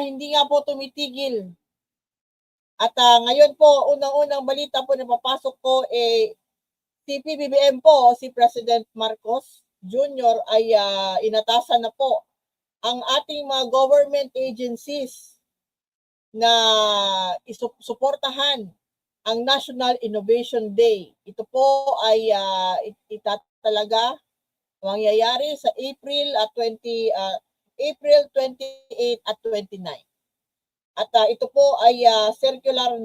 hindi nga po tumitigil. At ngayon po, unang-unang balita po na papasok po, si PBBM po, si President Marcos Jr. ay inatasan na po ang ating mga government agencies na isuportahan ang National Innovation Day. Ito po ay itatalaga mangyayari sa April 28 at 29. At ito po ay circular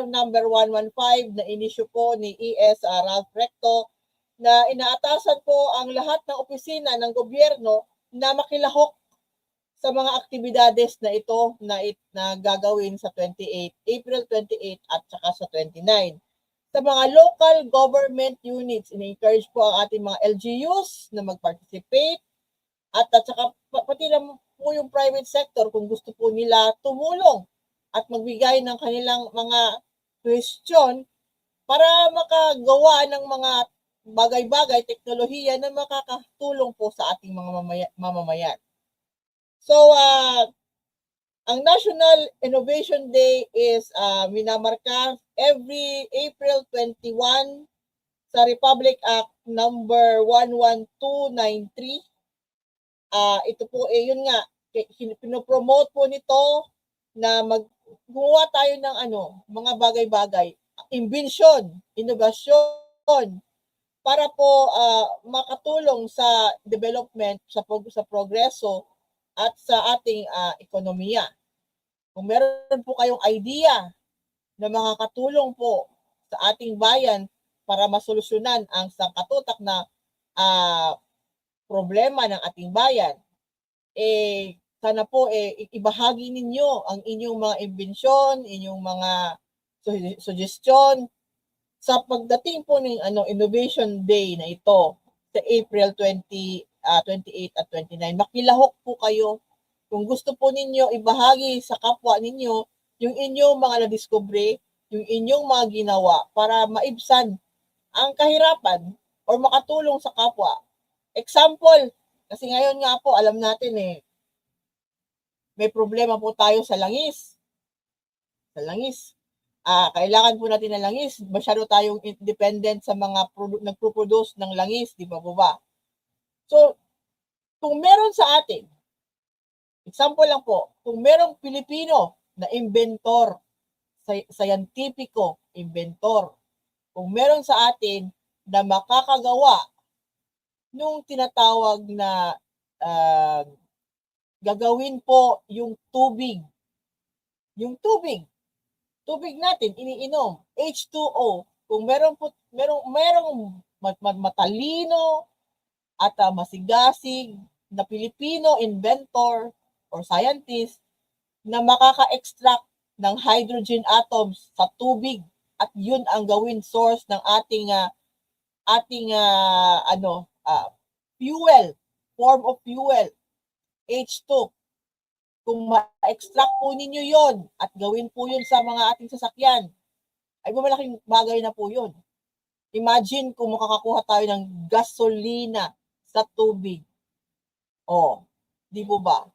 number 115 na inisyu po ni ES Ralph Recto na inaatasan po ang lahat ng opisina ng gobyerno na makilahok sa mga aktibidades na ito na gagawin sa April 28 at saka sa 29. Sa mga local government units, in-encourage po ang ating mga LGUs na mag-participate at saka pati lang po yung private sector kung gusto po nila tumulong at magbigay ng kanilang mga question para makagawa ng mga bagay-bagay, teknolohiya na makakatulong po sa ating mga mamamayan. So, ang National Innovation Day is minamarka every April 21 sa Republic Act number 11293. Ito po yun nga, pinopromote po nito na gumawa tayo ng mga bagay-bagay, imbensyon, inobasyon, para po makatulong sa development, sa progreso at sa ating ekonomiya. Kung meron po kayong idea na makakatulong po sa ating bayan para masolusyonan ang sangkatutak na problema ng ating bayan, sana po ibahagi ninyo ang inyong mga imbensyon, inyong mga suggestion sa pagdating po ng Innovation Day na ito sa April 28 at 29. Makilahok po kayo. Kung gusto po ninyo ibahagi sa kapwa ninyo yung inyong mga nadiskubre, yung inyong mga ginawa para maibsan ang kahirapan or makatulong sa kapwa. Example, kasi ngayon nga po alam natin may problema po tayo sa langis. Kailangan po natin ng langis. Masyado tayong independent sa mga nagpo-produce ng langis, di ba po ba? So, kung meron sa atin, example lang po, kung merong Pilipino na inventor, scientifico, inventor, kung meron sa atin na makakagawa nung tinatawag na gagawin po yung tubig. Yung tubig natin iniinom, H2O, kung merong matalino at masigasig na Pilipino inventor or scientist na makaka-extract ng hydrogen atoms sa tubig at yun ang gawin source ng ating fuel, form of fuel, H2. Kung ma-extract po ninyo yon at gawin po yun sa mga ating sasakyan, ay malaking bagay na po yun. Imagine kung makakakuha tayo ng gasolina sa tubig. Di po ba?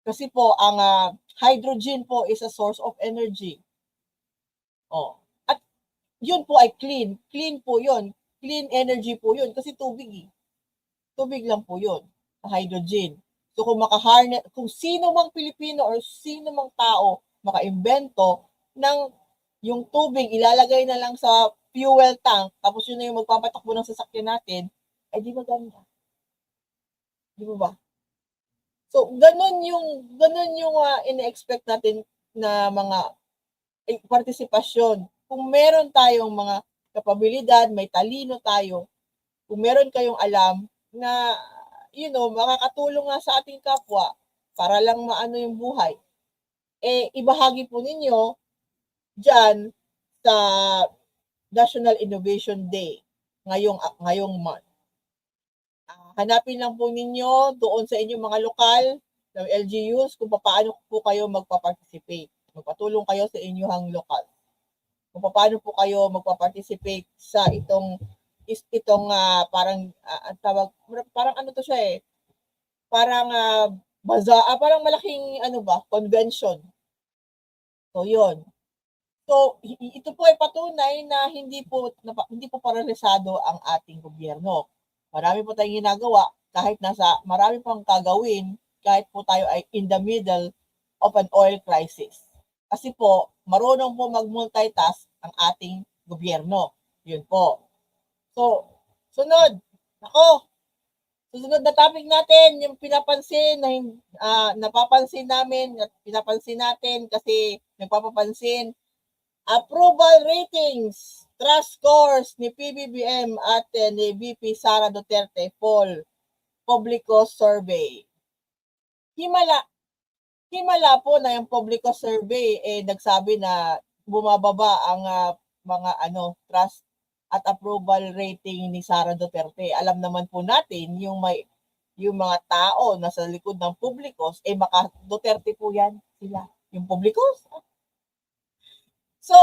Kasi po, ang hydrogen po is a source of energy. At yun po ay clean. Clean po yun. Clean energy po yun. Kasi tubig Tubig lang po yun. Hydrogen. So kung sino mang Pilipino or sino mang tao makaimbento ng yung tubig, ilalagay na lang sa fuel tank, tapos yun na yung magpapatakbo ng sasakyan natin, ay di maganda. Di ba? So, ganun yung ina-expect natin na mga partisipasyon. Kung meron tayong mga kapabilidad, may talino tayo, kung meron kayong alam na makakatulong nga sa ating kapwa para lang maano yung buhay, ibahagi po ninyo dyan sa National Innovation Day ngayong month. Hanapin lang po ninyo doon sa inyong mga lokal ng LGUs kung paano po kayo magpa-participate. Magpatulong kayo sa inyong lokal. Kung paano po kayo magpa-participate sa itong parang tawag, parang ano to siya parang parang malaking convention. So, yun. So, ito po ay patunay na hindi po paralisado ang ating gobyerno. Marami po tayong ginagawa kahit marami pang gagawin kahit po tayo ay in the middle of an oil crisis. Kasi po, marunong po mag-multitask ang ating gobyerno. Yun po. So, sunod na topic natin, yung napapansin natin kasi nagpapapansin, approval ratings, trust scores ni PBBM at ni VP Sara Duterte poll, Publico survey. Himala po na yung Publico survey nagsabi na bumababa ang mga trust at approval rating ni Sara Duterte. Alam naman po natin yung mga tao na sa likod ng Publicos, maka Duterte po yan sila, yung Publicos. So,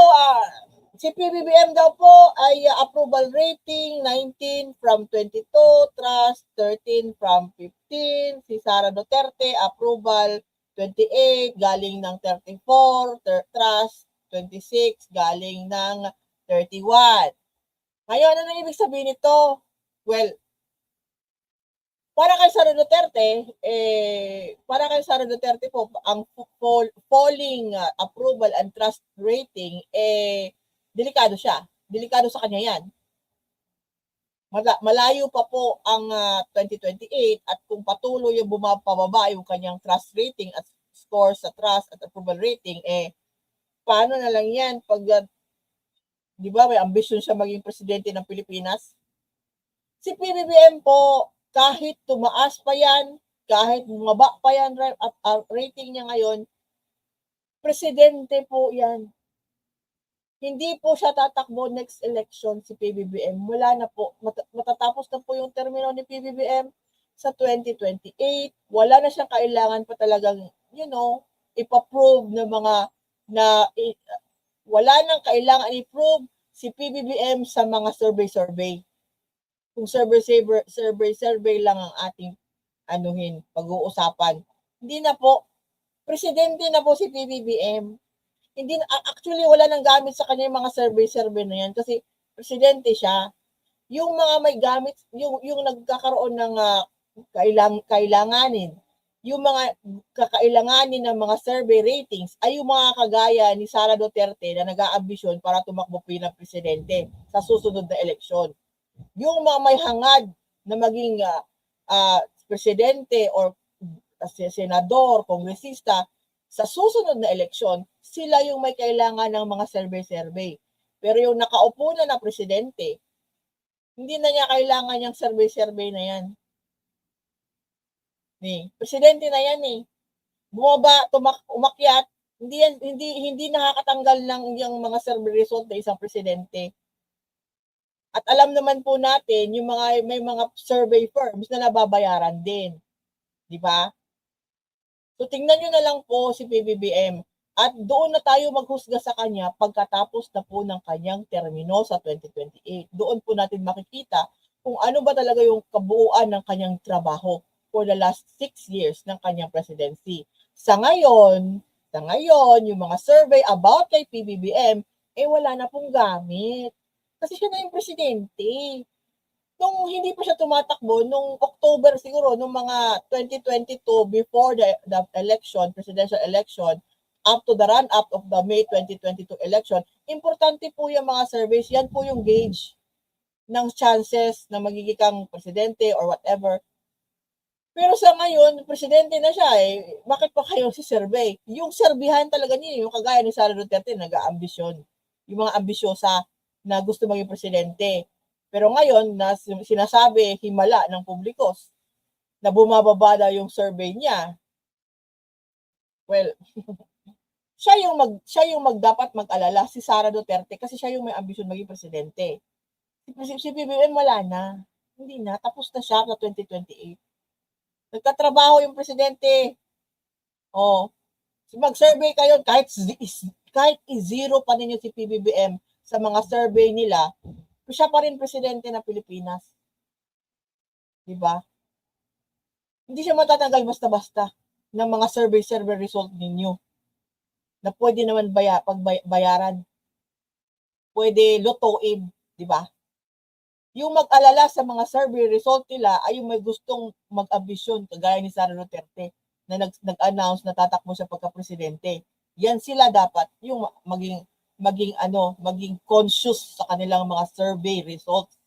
si PBBM daw po ay approval rating 19 from 22, trust 13 from 15, si Sara Duterte approval 28 galing ng 34, trust 26 galing ng 31. Ngayon, ano ibig sabihin nito? Well, para kay Sara Duterte po, ang falling approval and trust rating, delikado siya. Delikado sa kanya yan. Malayo pa po ang 2028 at kung patuloy yung bumababa yung kanyang trust rating at score sa trust at approval rating, paano na lang yan pag di ba may ambisyon siya maging presidente ng Pilipinas? Si PBBM po, kahit tumaas pa yan, kahit bumaba pa yan rating niya ngayon, presidente po yan. Hindi po siya tatakbo next election si PBBM. Wala na po. Matatapos na po yung termino ni PBBM sa 2028. Wala na siyang kailangan pa talagang, ipaprove ng wala nang kailangan i-prove si PBBM sa mga survey. Kung survey lang ang ating pag-uusapan. Hindi na po. Presidente na po si PBBM. Actually, wala nang gamit sa kanya yung mga survey na yan kasi presidente siya. Yung mga may gamit, yung nagkakaroon ng kailanganin, yung mga kakailanganin ng mga survey ratings ay yung mga kagaya ni Sara Duterte na nag-aambisyon para tumakbo bilang presidente sa susunod na eleksyon. Yung mga may hangad na maging presidente or senador, kongresista sa susunod na eleksyon, sila yung may kailangan ng mga survey. Pero yung nakaupo na presidente, hindi na niya kailangan yung survey na yan. Presidente na yan bumaba, umakyat, hindi nakakatanggal ng yung mga survey result ng isang presidente. At alam naman po natin yung may mga survey firms na nababayaran din. Di ba? So tingnan nyo na lang po si PBBM at doon na tayo maghusga sa kanya pagkatapos na po ng kanyang termino sa 2028. Doon po natin makikita kung ano ba talaga yung kabuuan ng kanyang trabaho for the last 6 years ng kanyang presidency. Sa ngayon, yung mga survey about kay PBBM, wala na pong gamit. Kasi siya na yung presidente. Nung hindi pa siya tumatakbo, nung October siguro, nung mga 2022, before the election, presidential election, up to the run-up of the May 2022 election, importante po yung mga surveys. Yan po yung gauge ng chances na magiging kang presidente or whatever. Pero sa ngayon, presidente na siya bakit pa kayo si-survey? Yung surveyhan talaga niya, yung kagaya ni Sara Duterte, nag-aambisyon. Yung mga ambisyosa na gusto maging presidente. Pero ngayon, sinasabi, himala ng Publicos, na bumababa daw yung survey niya. Well, siya yung dapat mag-alala, si Sara Duterte, kasi siya yung may ambisyon maging presidente. Si PBBM wala na. Hindi na. Tapos na siya sa 2028. Nagtatrabaho yung presidente. Mag-survey kayo, kahit zero pa ninyo si PBBM sa mga survey nila, siya pa rin presidente ng Pilipinas. Diba? Hindi siya matatanggal basta-basta. ng mga survey result ninyo na pwede naman pagbayaran. Pwede lutuin, di ba? Yung mag-alala sa mga survey result nila ay yung may gustong mag-ambisyon, kagaya ni Sara Duterte na nag-announce na tatakbo siya pagka-presidente. Yan sila dapat yung maging conscious sa kanilang mga survey results,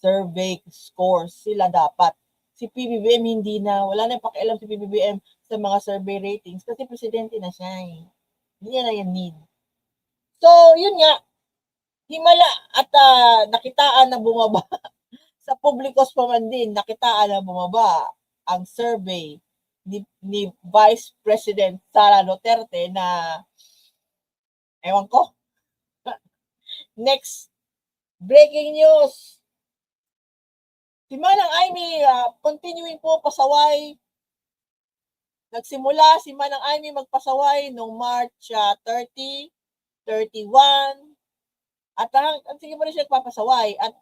survey scores. Sila dapat. Si PBBM hindi na, wala na pakialam si PBBM sa mga survey ratings kasi presidente na siya eh. Hindi niya na yan need. So, yun nga, himala at nakitaan na bumaba sa publikos pa man din, nakitaan na bumaba ang survey ni Vice President Sara Duterte na ewan ko. Next, breaking news. Si Manang Amy, continuing po pasaway. Nagsimula si Manang Amy magpasaway noong March 30, 31, at sige pa rin siya nagpapasaway. At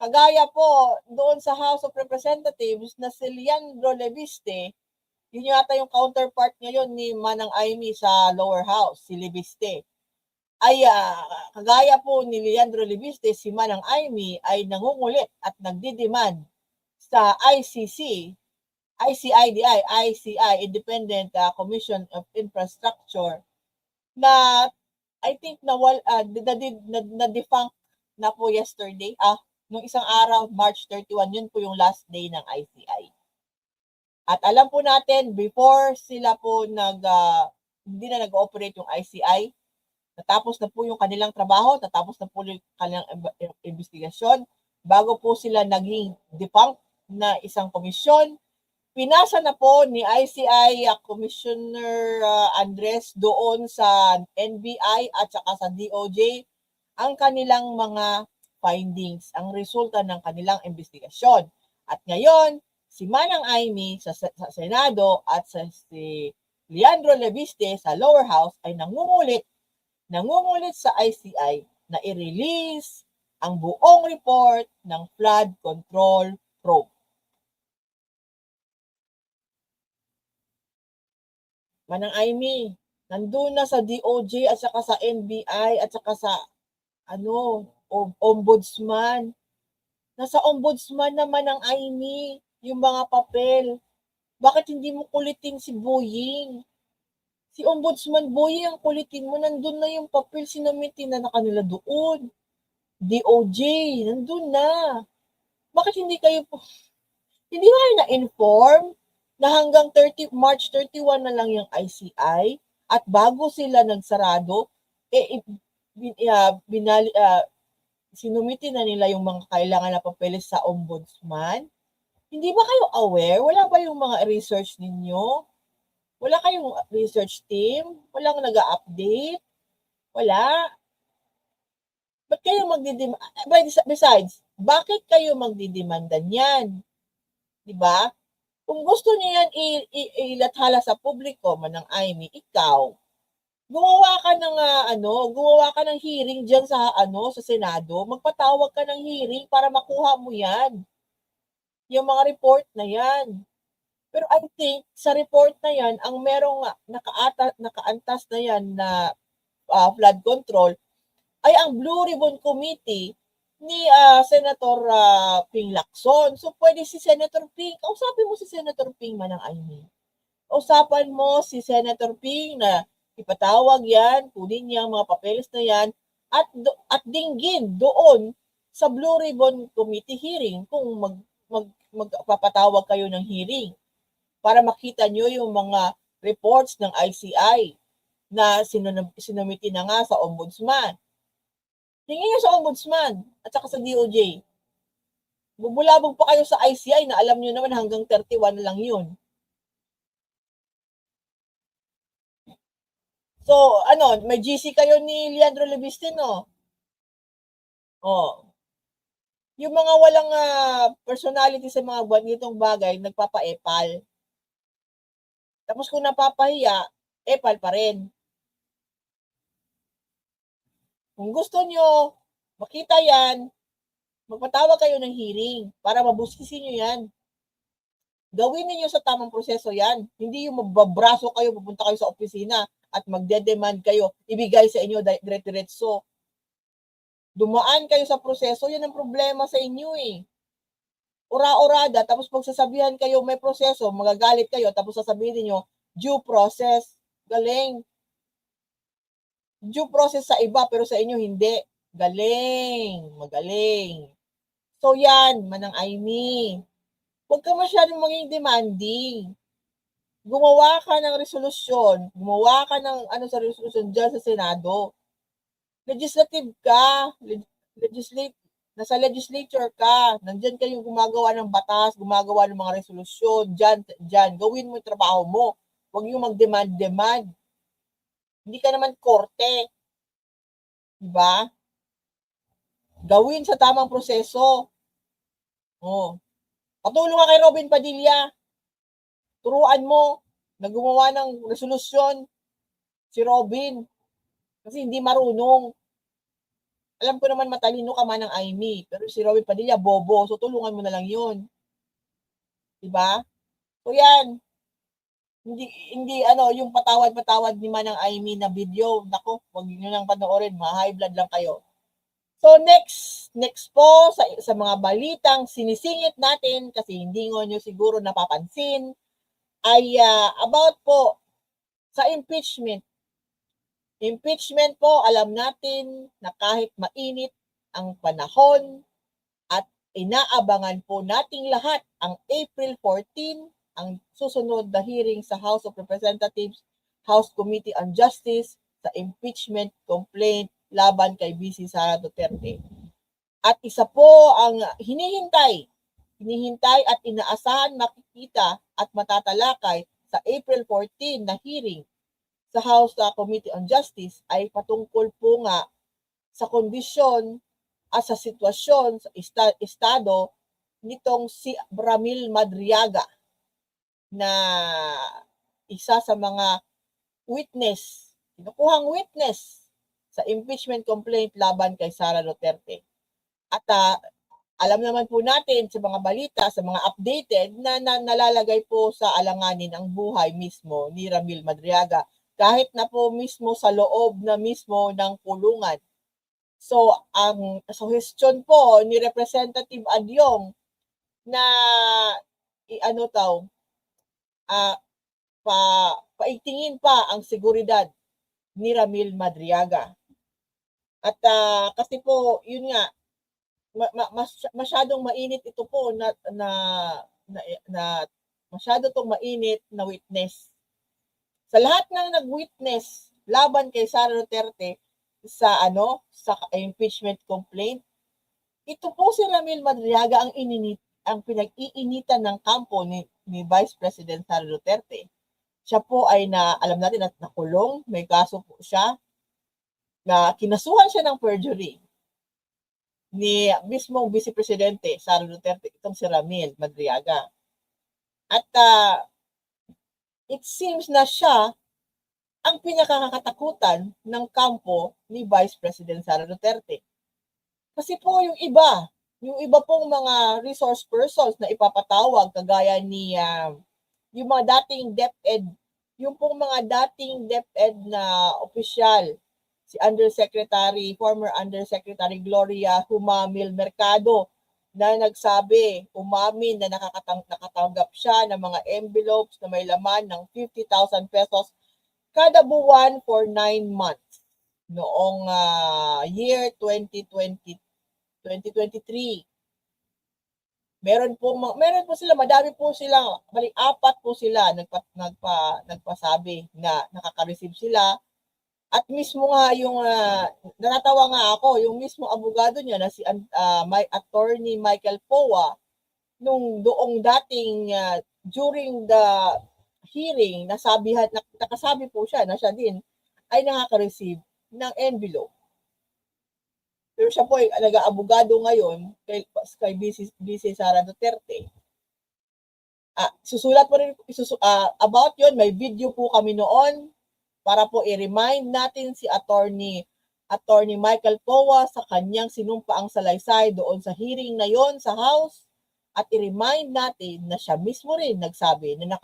kagaya po doon sa House of Representatives na si Leandro Leviste, yun yata yung counterpart ngayon ni Manang Amy sa lower house, si Leviste. Ay kagaya po ni Leandro Leviste, si Manang Amy ay nangungulit at nagdidemand sa ICI, Independent Commission of Infrastructure, na I think na-defunct na po yesterday. Nung isang araw, March 31, yun po yung last day ng ICI. At alam po natin, before sila po hindi na nag-ooperate yung ICI, natapos na po yung kanilang trabaho, natapos na po yung kanilang investigasyon, bago po sila naging defunct na isang komisyon, pinasa na po ni ICI Commissioner Andres doon sa NBI at saka sa DOJ ang kanilang mga findings, ang resulta ng kanilang investigasyon. At ngayon, si Manang Amy sa Senado at si Leandro Leviste sa lower house ay nangungulit sa ICI na i-release ang buong report ng flood control probe. Manang Amy, nandun na sa DOJ at saka sa NBI at saka sa ombudsman. Nasa ombudsman naman ang Amy yung mga papel. Bakit hindi mo kulitin si Boying? Si ombudsman Boying ang kulitin mo, nandun na yung papel, sinamitin na kanila doon. DOJ, nandun na. Bakit hindi kayo na-inform na hanggang March 31 na lang yung ICI at bago sila nagsarado, sinumitin na nila yung mga kailangan na papeles sa ombudsman? Hindi ba kayo aware? Wala ba yung mga research ninyo? Wala kayong research team? Walang nag-update? Wala? Ba't kayo besides, bakit kayo magdidemanda niyan? Diba? Kung gusto niyo yan ilathala sa publiko, Manang Amy, ikaw, gumawa ka ng hearing diyan sa sa Senado, magpatawag ka ng hearing para makuha mo yan. Yung mga report na yan. Pero I think sa report na yan, ang merong nakaantas na yan na flood control ay ang Blue Ribbon Committee ni Senator Ping Lacson. So pwede si Senator Ping, kausapin mo si Senator Ping, Manang Amy. Usapan mo si Senator Ping na ipatawag yan, kunin niya ang mga papeles na yan, at dinggin doon sa Blue Ribbon Committee hearing kung magpapatawag kayo ng hearing para makita nyo yung mga reports ng ICI na sinumiti na nga sa ombudsman. Tingin nyo sa ombudsman at saka sa DOJ. Bubulabog pa kayo sa ICI na alam nyo naman hanggang 31 na lang yun. So, may GC kayo ni Leandro Leviste, no? Yung mga walang personality sa mga ganitong bagay, nagpapa-epal. Tapos kung napapahiya, epal pa rin. Kung gusto nyo makita yan, magpatawag kayo ng hearing para mabuskisin nyo yan. Gawin ninyo sa tamang proseso yan. Hindi yung magbabraso kayo, pupunta kayo sa opisina at magde-demand kayo, ibigay sa inyo dire-diretso. Dumaan kayo sa proseso, yan ang problema sa inyo eh. Ura-urada, tapos pagsasabihan kayo may proseso, magagalit kayo, tapos sasabihin niyo due process. Galing. Due process sa iba, pero sa inyo hindi. Galing. Magaling. So yan, Manang Aimee. Huwag ka masyadong maging demanding. Gumawa ka ng resolusyon. Gumawa ka ng sa resolusyon dyan sa Senado. Legislative ka. Nasa legislature ka. Nandyan kayo gumagawa ng batas, gumagawa ng mga resolusyon. Dyan. Gawin mo yung trabaho mo. Huwag yung mag-demand. Hindi ka naman korte. Diba? Gawin sa tamang proseso. Oh. Patulong ka kay Robin Padilla. Turuan mo na gumawa ng resolusyon si Robin. Kasi hindi marunong. Alam ko naman matalino ka man ng Aimee, pero si Robin Padilla, bobo. So, tulungan mo na lang yun. Diba? So, yan. Hindi yung patawad-patawad ni Manang Aimee na video. Naku, huwag nyo nang panoorin. High blood lang kayo. So, next po sa mga balitang sinisingit natin kasi hindi nyo siguro napapansin ay about po sa impeachment. Impeachment po, alam natin na kahit mainit ang panahon at inaabangan po nating lahat ang April 14, ang susunod na hearing sa House of Representatives, House Committee on Justice sa impeachment complaint laban kay VP Sara Duterte. At isa po ang hinihintay at inaasahan makikita at matatalakay sa April 14 na hearing sa House Committee on Justice ay patungkol po nga sa kondisyon at sa sitwasyon sa estado nitong si Ramil Madriaga na isa sa mga kinukuhang witness sa impeachment complaint laban kay Sara Duterte. At alam naman po natin sa mga balita, sa mga updated na nalalagay po sa alanganin ang buhay mismo ni Ramil Madriaga kahit na po mismo sa loob na mismo ng kulungan. So, ang suggestion po ni Representative Adyong na paigtingin pa ang seguridad ni Ramil Madriaga. At kasi po, yun nga, masyadong mainit ito po na masyado tong mainit na witness. Sa lahat ng nag-witness laban kay Sara Duterte sa impeachment complaint, ito po si Ramil Madriaga ang pinag-iinitan ng kampo ni Vice President Sara Duterte. Siya po ay alam natin at nakulong, may kaso po siya na kinasuhan siya ng perjury ni mismong Vice Presidente Sara Duterte, itong si Ramil Madriaga. At it seems na siya ang pinakakatakutan ng kampo ni Vice President Sara Duterte. Kasi po yung iba pong mga resource persons na ipapatawag kagaya ni yung mga dating DepEd, yung pong mga dating DepEd na opisyal, si former Undersecretary Gloria Humamil Mercado na nagsabi, umamin na nakatanggap siya ng mga envelopes na may laman ng 50,000 pesos kada buwan for 9 months noong year 2023. Meron po sila, madami po sila, bali 4 po sila nagpasabi na nakaka-receive sila. At mismo nga yung natatawa nga ako, yung mismo abogado niya na si attorney Michael Powa nung doong dating during the hearing nakasabi po siya na siya din ay nakaka-receive ng envelope. Pero siya po ay nag-aabogado ngayon kay VP Sara Duterte. Susulat po rin about yon, may video po kami noon para po i-remind natin si attorney Michael Powa sa kanyang sinumpaang salaysay doon sa hearing na yon sa House at i-remind natin na siya mismo rin nagsabi na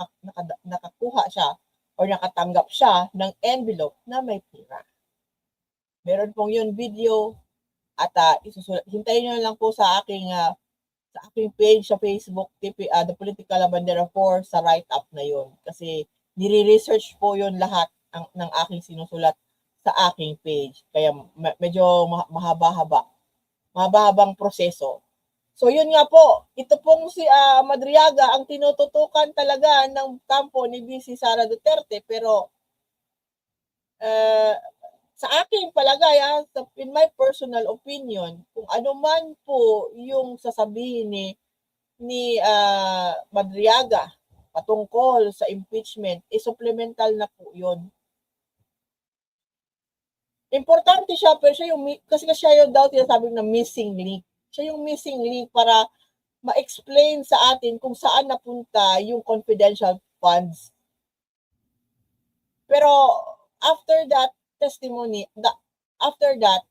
nakakuha siya o nakatanggap siya ng envelope na may pera. Meron pong yun video at hintayin nyo lang po sa aking page sa Facebook, The Political Labandera 4, sa write-up na yun. Kasi nire-research po yun lahat ng aking sinusulat sa aking page. Kaya medyo mahabang proseso. So yun nga po, ito pong si Madriaga ang tinututukan talaga ng kampo ni VC Sara Duterte, pero sa aking palagay, in my personal opinion, kung ano man po yung sasabihin ni Madriaga patungkol sa impeachment, supplemental na po yun. Importante siya, pero kasi siya yung daw tinasabing na missing link. Siya yung missing link para ma-explain sa atin kung saan napunta yung confidential funds. Pero after that testimony, after that,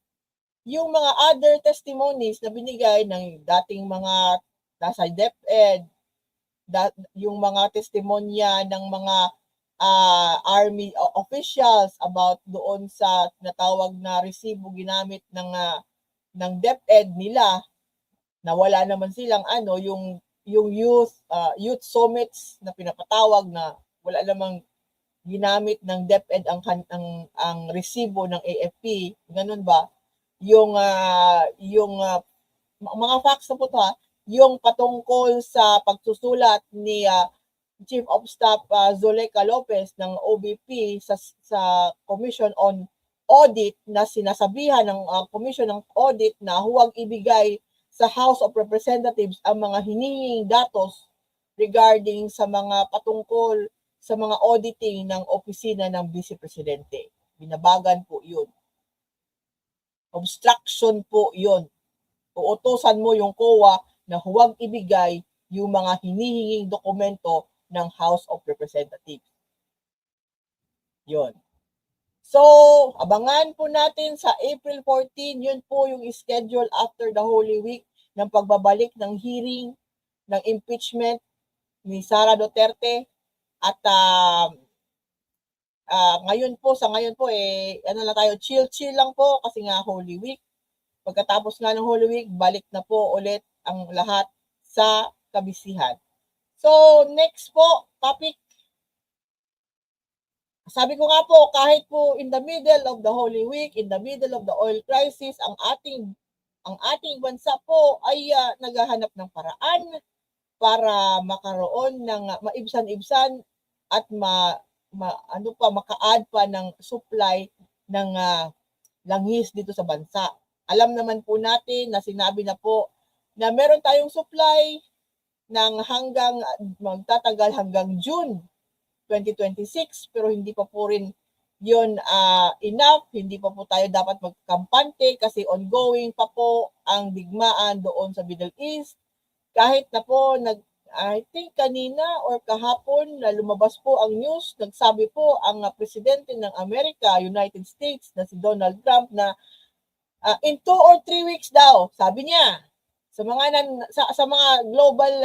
yung mga other testimonies na binigay ng dating mga nasa DepEd, yung mga testimonya ng mga army officials about doon sa tinatawag na resibo ginamit ng DepEd nila, na wala naman silang yung youth summits na pinapatawag na wala namang ginamit ng DepEd ang resibo ng AFP, ganun ba? Yung mga facts na po to, yung patungkol sa pagsusulat ni Chief of Staff Zuleika Lopez ng OBP sa Commission on Audit, na sinasabihan ng Commission ng Audit na huwag ibigay sa House of Representatives ang mga hinihinging datos regarding sa mga patungkol sa mga auditing ng opisina ng Vice Presidente. Binabagan po yun. Obstruction po yun. Uutusan mo yung COA na huwag ibigay yung mga hinihinging dokumento ng House of Representatives. Yun. So, abangan po natin sa April 14, yun po yung schedule after the Holy Week ng pagbabalik ng hearing ng impeachment ni Sara Duterte. At sa ngayon po chill lang po kasi nga Holy Week. Pagkatapos nga ng Holy Week, balik na po ulit ang lahat sa kabisihan. So, next po, topic. Sabi ko nga po, kahit po in the middle of the Holy Week, in the middle of the oil crisis, ang ating bansa po ay naghahanap ng paraan para makaroon ng maibsan-ibsan at maka-add pa ng supply ng langis dito sa bansa. Alam naman po natin na sinabi na po na meron tayong supply ng magtatagal hanggang June 2026, pero hindi pa po rin yun enough. Hindi pa po tayo dapat magkampante kasi ongoing pa po ang digmaan doon sa Middle East. Kahit na po I think kanina or kahapon na lumabas po ang news, nagsabi po ang presidente ng Amerika, United States, na si Donald Trump, na in 2 or 3 weeks daw, sabi niya, sa mga global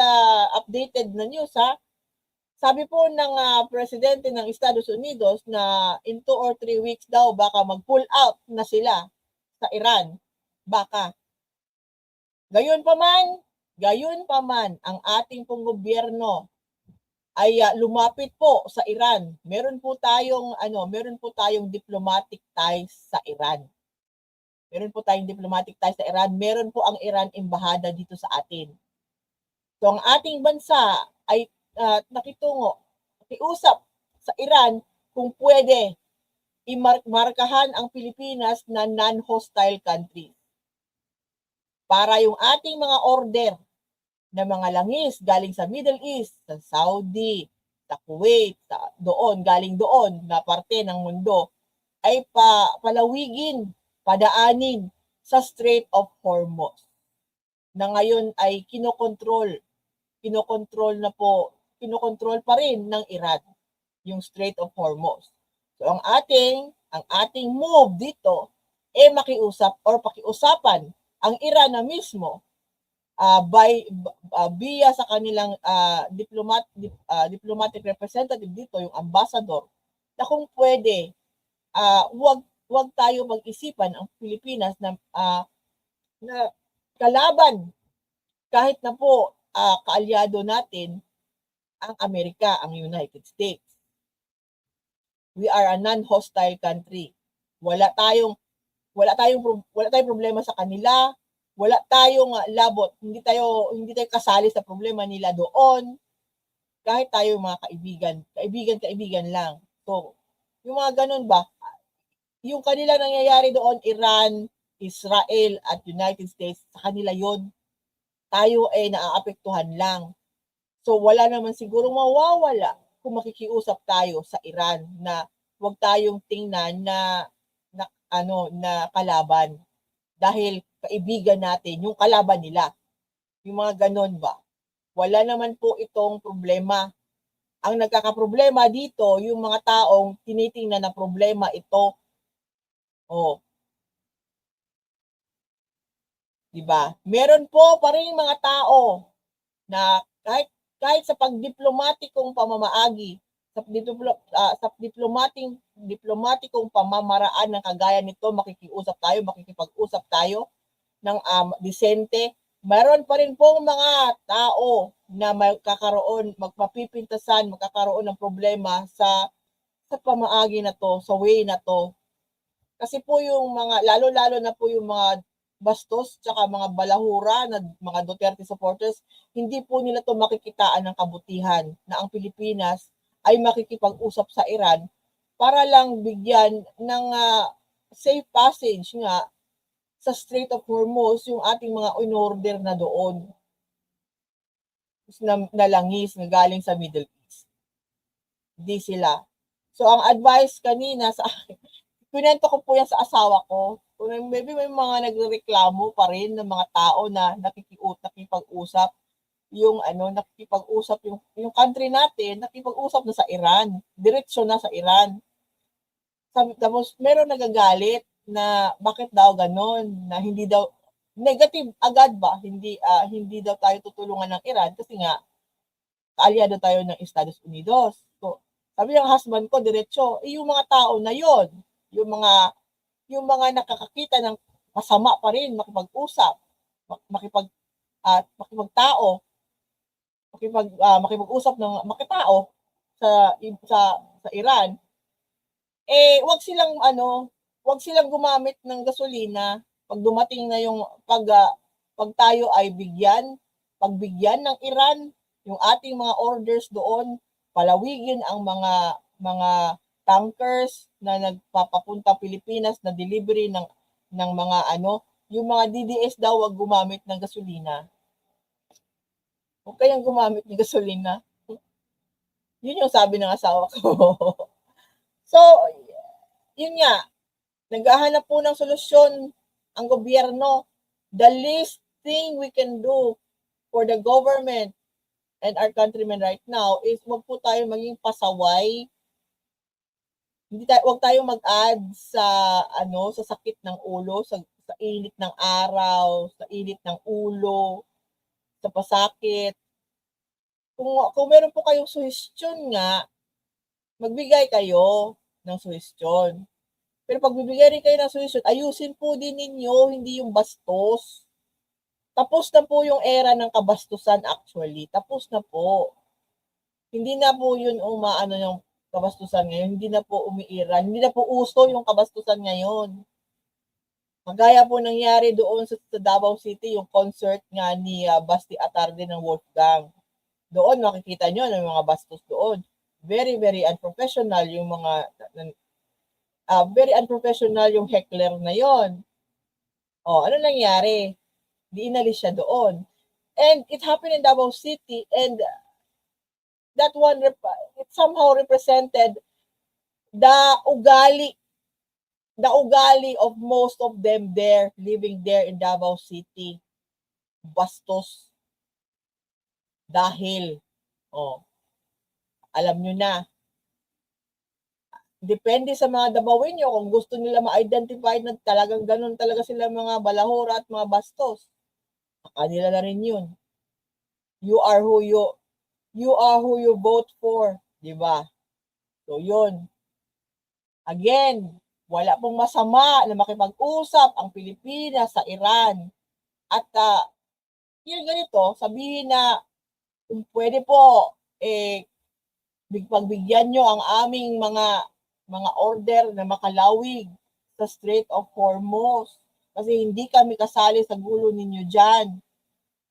updated na news, sabi po ng presidente ng Estados Unidos na in 2 or 3 weeks daw baka mag-pull out na sila sa Iran. Baka. Gayon pa man ang ating pong gobyerno ay lumapit po sa Iran. Meron po tayong diplomatic ties sa Iran. Meron po ang Iran embahada dito sa atin. So ang ating bansa ay nakiusap sa Iran kung pwede imarkahan ang Pilipinas na non-hostile country. Para yung ating mga order na mga langis galing sa Middle East, sa Saudi, sa Kuwait, galing doon na parte ng mundo, ay palawigin, padaanin sa Strait of Hormuz, na ngayon ay kinokontrol pa rin ng Iran yung Strait of Hormuz. So ang ating move dito makiusap or pakiusapan ang Iran na mismo via sa kanilang diplomatic representative dito, yung ambassador, na kung pwede, wag tayo mag-isipan ang Pilipinas na kalaban kahit na po kaalyado natin ang Amerika, ang United States. We are a non-hostile country. Wala tayong problema sa kanila. Wala tayong labot. Hindi tayo kasali sa problema nila doon. Kahit tayo mga kaibigan lang. So, yung mga ganun ba, yung kanila nangyayari doon, Iran, Israel at United States, sa kanila yon. Tayo ay naaapektuhan lang. So wala naman siguro mawawala kung makikiusap tayo sa Iran na wag tayong tingnan na kalaban dahil kaibigan natin yung kalaban nila. Yung mga ganon ba? Wala naman po itong problema. Ang nagkakaproblema dito, yung mga taong tinitingnan na problema ito. Oh. 'Di ba? Meron po pa ring mga tao na kahit sa pagdiplomatikong pamamaagi, sa diplomatikong pamamaraan ng kagaya nito, makikipag-usap tayo ng disente. Meron pa rin pong mga tao na magkakaroon ng problema sa pamaagi na to, sa way na to. Kasi po yung mga, lalo-lalo na po yung mga bastos tsaka mga balahura na mga Duterte supporters, hindi po nila to makikitaan ng kabutihan na ang Pilipinas ay makikipag-usap sa Iran para lang bigyan ng safe passage nga sa Strait of Hormuz yung ating mga in-order na doon na langis na galing sa Middle East. Hindi sila. So ang advice kanina sa akin, pinento ko po yan sa asawa ko. Maybe may mga nagrereklamo pa rin ng mga tao na nakikipag-usap yung country natin, nakipag-usap na sa Iran. Diretsyo na sa Iran. Tapos meron nagagalit na bakit daw ganon, na hindi daw negative agad ba, hindi daw tayo tutulungan ng Iran kasi nga kaalyado tayo ng Estados Unidos. So, sabi ng husband ko diretsyo, yung mga tao na yon, yung mga nakakakita ng masama pa rin makipag-usap, makipag-usap ng makitao sa Iran, wag silang gumamit ng gasolina pag dumating na yung pag tayo ay pagbigyan ng Iran yung ating mga orders doon, palawigin ang mga tankers na nagpapapunta Pilipinas na delivery ng mga yung mga DDS daw wag gumamit ng gasolina. Huwag kayang gumamit ng gasolina. Yun yung sabi ng asawa ko. So, yun nga, naghahanap po ng solusyon ang gobyerno. The least thing we can do for the government and our countrymen right now is wag po tayo maging pasaway. Wag tayong mag-add sa sakit ng ulo, sa init ng araw, sa init ng ulo, sa pasakit. Kung meron po kayong suhestyon nga, magbigay kayo ng suhestyon. Pero pag bibigay rin kayo ng suhestyon, ayusin po din ninyo, hindi yung bastos. Tapos na po yung era ng kabastusan actually. Tapos na po. Hindi na po yun yung kabastusan ngayon. Hindi na po umiiral. Hindi na po uso yung kabastusan ngayon. Magaya po nangyari doon sa Davao City, yung concert nga ni Basti Atarde ng Wolfgang. Doon makikita nyo ng mga bastos doon. Very, very unprofessional yung very unprofessional yung heckler na yon. Ano nangyari? Di inalis siya doon. And it happened in Davao City, and that one, it somehow represented the ugali of most of them living there in Davao City. Bastos. Dahil, alam nyo na, depende sa mga Dabawin nyo kung gusto nila ma-identify na talagang ganun talaga sila mga balahura at mga bastos. kanila na rin yun. You are who you vote for, di ba? So yun. Again, wala pong masama na makipag-usap ang Pilipinas sa Iran. At yun ganito, sabihin na kung pwede po, pagbigyan nyo ang aming mga order na makalawig sa Strait of Hormuz. Kasi hindi kami kasali sa gulo ninyo dyan.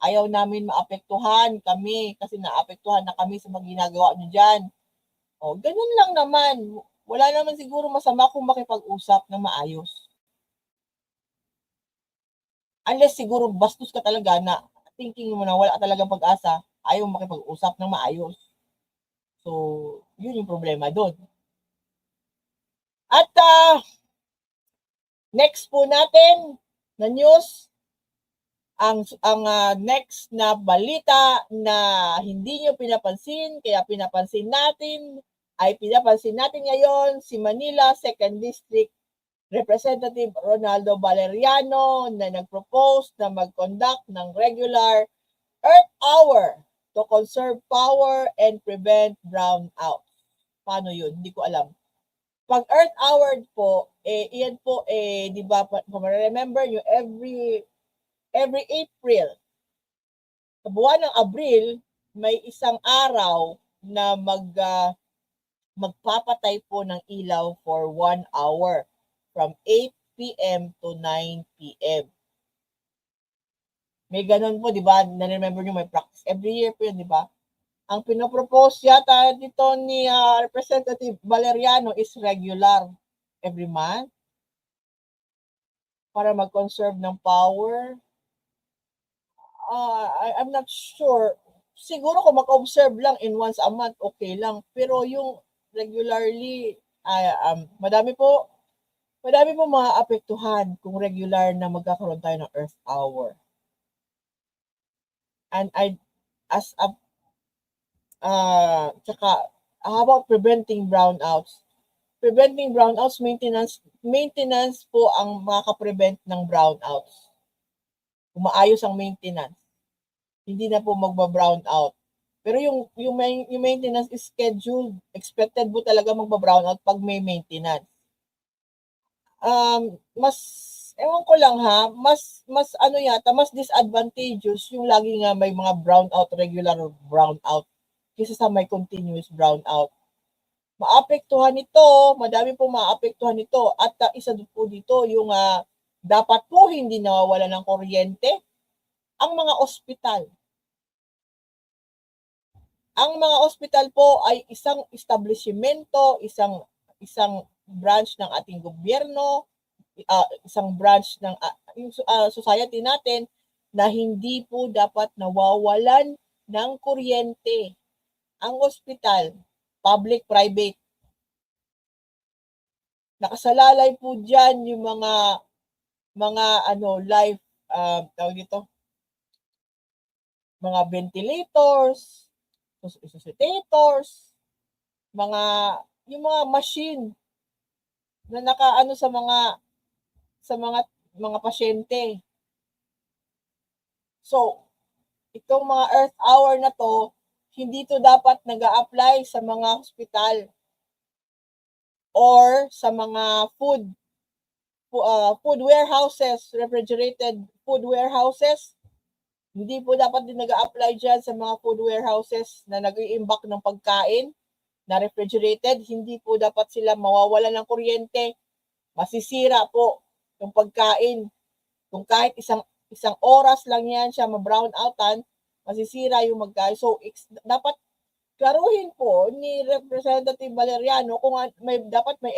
Ayaw namin maapektuhan kami kasi naapektuhan na kami sa mga ginagawa nyo dyan. O, ganun lang naman. Wala naman siguro masama kung makipag-usap na maayos. Unless siguro bastos ka talaga na thinking mo na wala talagang pag-asa, ayaw makipag-usap ng maayos. So, yun yung problema doon. At next po natin na news, ang next na balita na hindi nyo pinapansin, kaya pinapansin natin ngayon si Manila 2nd District Representative Ronaldo Valeriano na nag-propose na mag-conduct ng regular Earth Hour to conserve power and prevent brownouts. Paano yun? Hindi ko alam. Pag Earth Hour po, iyan po, di ba, remember nyo, every April, sa buwan ng Abril, may isang araw na magpapatay po ng ilaw for 1 hour from 8 p.m. to 9 p.m. May ganun po, di ba? Na-remember nyo, may practice. Every year po yun, di ba? Ang pinopropose yata dito ni Representative Valeriano is regular every month para mag-conserve ng power. I'm not sure. Siguro kung mag-observe lang in once a month, okay lang. Pero yung regularly, madami po maaapektuhan kung regular na magkakaroon tayo ng Earth Hour. And tsaka, how about preventing brownouts? Preventing brownouts, maintenance po ang makaka-prevent ng brownouts. Kung maayos ang maintenance, hindi na po magba-brown out. Pero yung maintenance is scheduled. Expected po talaga magba-brown out pag may maintenance. Ewan ko lang ha, mas disadvantageous yung lagi nga may mga brown out, regular brown out, kaysa sa may continuous brown out. Maapektuhan nito, madami po maapektuhan nito. At isa po dito yung dapat po hindi nawawala ng kuryente ang mga ospital. Ang mga ospital po ay isang establishmento, isang branch ng ating gobyerno, isang branch ng society natin na hindi po dapat nawawalan ng kuryente. Ang ospital, public, private, nakasalalay po dyan yung mga life, tawag dito, mga ventilators, resuscitators, yung mga machine na nakaano sa mga pasyente. So, itong mga Earth Hour na to, hindi to dapat nag-a-apply sa mga hospital or sa mga food warehouses, refrigerated food warehouses. Hindi po dapat din nag-a-apply dyan sa mga food warehouses na nag-i-imbak ng pagkain na refrigerated. Hindi po dapat sila mawawalan ng kuryente. Masisira po yung pagkain. Kung kahit isang oras lang yan siya ma-brown outan, masisira yung magkain. So, dapat klaruhin po ni Representative Valeriano kung dapat may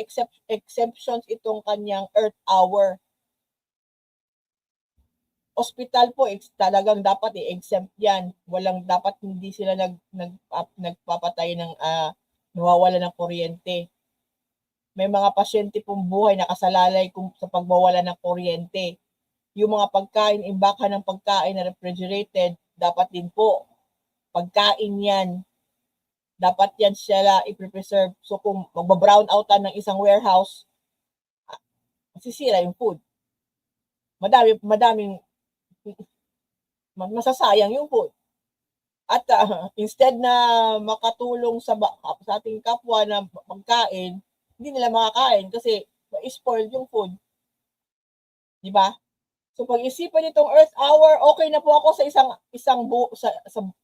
exemptions itong kanyang Earth Hour. Hospital po, talagang dapat i-exempt yan. Dapat hindi sila nagpapatay ng nawawala ng kuryente. May mga pasyente pong buhay nakasalalay sa pagmawala ng kuryente. Yung mga pagkain, imbakan ng pagkain na refrigerated, dapat din po, pagkain yan. Dapat yan sila i-preserve. So kung magba-brown outan ng isang warehouse, masisira yung food. Madaming masasayang yung food. At instead na makatulong sa ating kapwa na magkain, hindi nila makakain kasi ma-spoil yung food. Di ba? So pag-isipan nitong Earth Hour, okay na po ako sa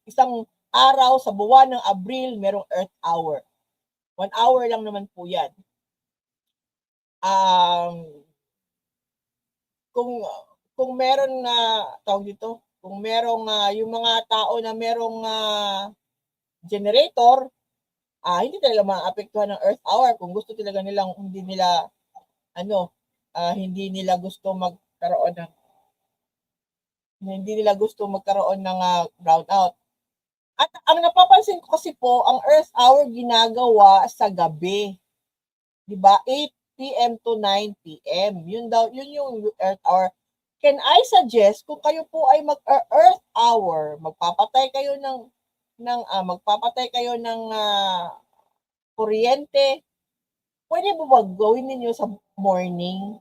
isang araw sa buwan ng Abril, merong Earth Hour. 1 hour lang naman po 'yan. Kung meron na tawag dito, kung merong yung mga tao na merong generator, hindi talaga maapektuhan ng Earth Hour kung gusto talaga nilang hindi nila gusto magkaroon ng brownout. At ang napapansin ko kasi po, ang Earth Hour ginagawa sa gabi. 'Di ba? 8 PM to 9 PM. Yun yung Earth Hour. Can I suggest kung kayo po ay mag-Earth Hour, magpapatay kayo ng kuryente, pwede ba gawin ninyo sa morning?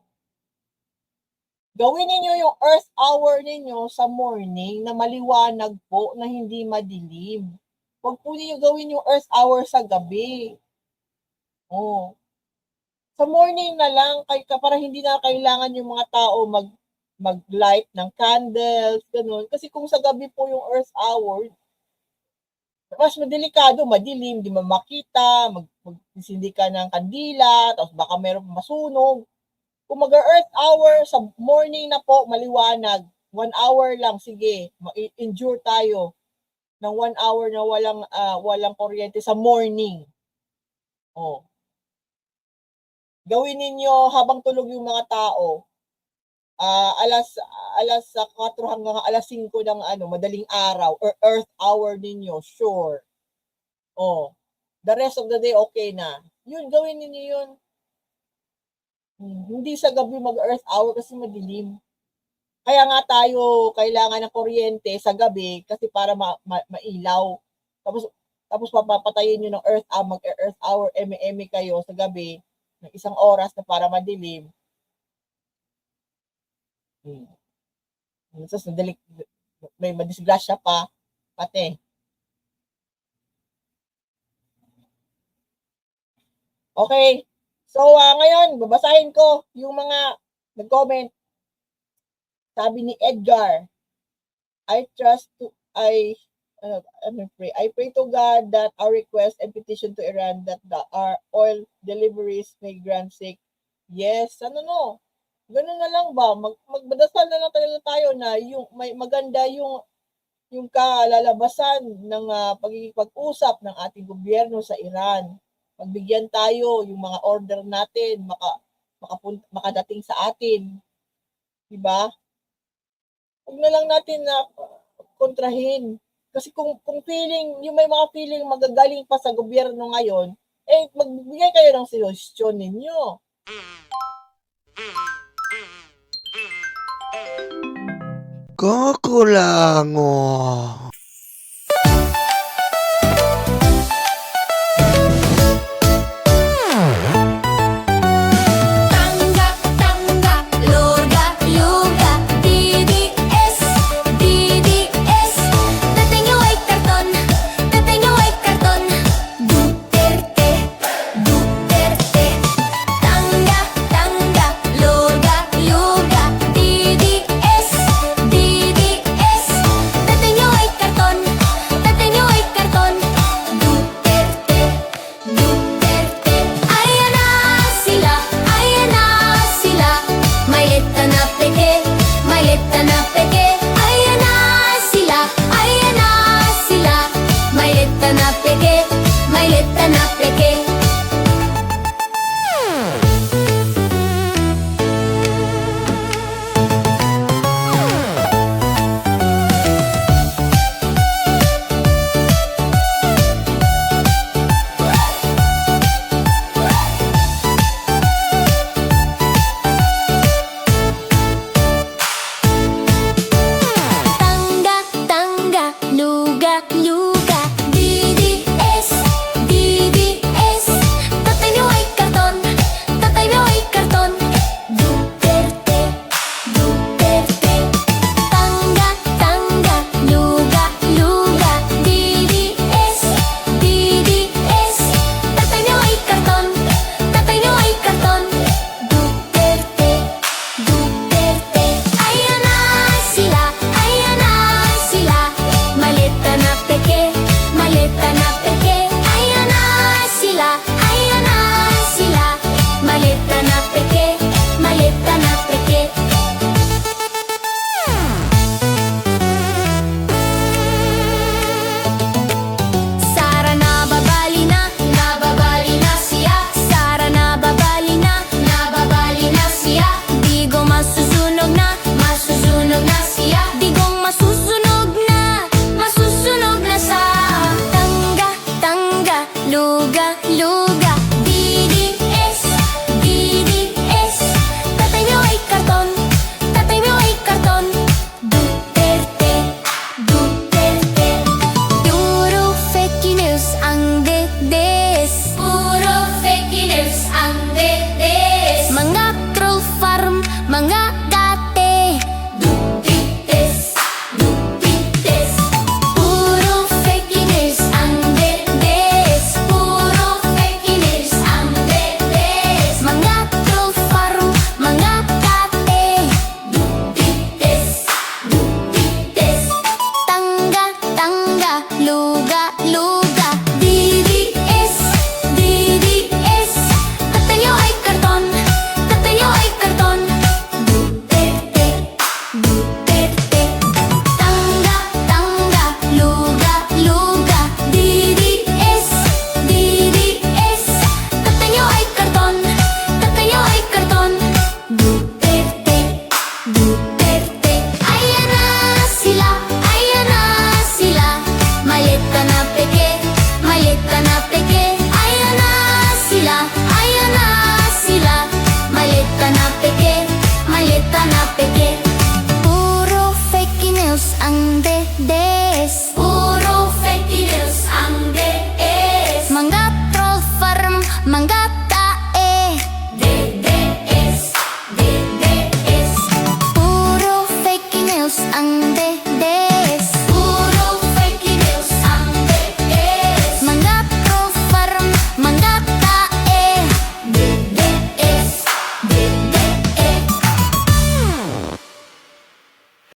Gawin ninyo yung Earth Hour ninyo sa morning na maliwanag po, na hindi madilim. Huwag po ninyo gawin yung Earth Hour sa gabi. Sa morning na lang, para hindi na kailangan yung mga tao mag-light ng candles, ganun. Kasi kung sa gabi po yung Earth Hour, mas madelikado, madilim, di mo makita, magsindi ka ng kandila, tapos baka meron masunog. Kung mag-Earth Hour sa morning na po, maliwanag, 1 hour lang, sige, ma-endure tayo ng 1 hour na walang kuryente sa morning. Gawin ninyo habang tulog yung mga tao. alas 4 hanggang alas 5 ng madaling araw or Earth Hour ninyo, sure. The rest of the day okay na. Yun, gawin niyo yun. Hindi sa gabi mag-Earth Hour kasi madilim. Kaya nga tayo kailangan ng kuryente sa gabi kasi para mailaw. Tapos papapatayin nyo ng mag-Earth Hour, eme kayo sa gabi ng 1 oras na para madilim. Tapos may madisgrasya pa, pati. Okay. So, ngayon, babasahin ko yung mga nag-comment. Sabi ni Edgar, I pray to God that our request and petition to Iran that our oil deliveries may grant sake. Yes, ganun na lang ba? Magdasal na lang talaga tayo na yung may maganda yung kalalabasan ng pagiging pag-usap ng ating gobyerno sa Iran. Pagbigyan tayo yung mga order natin makadating sa atin. Diba? Huwag na lang natin na kontrahin. Kasi kung yung may mga feeling magagaling pa sa gobyerno ngayon, magbigay kayo ng suggestion ninyo. Kukulango.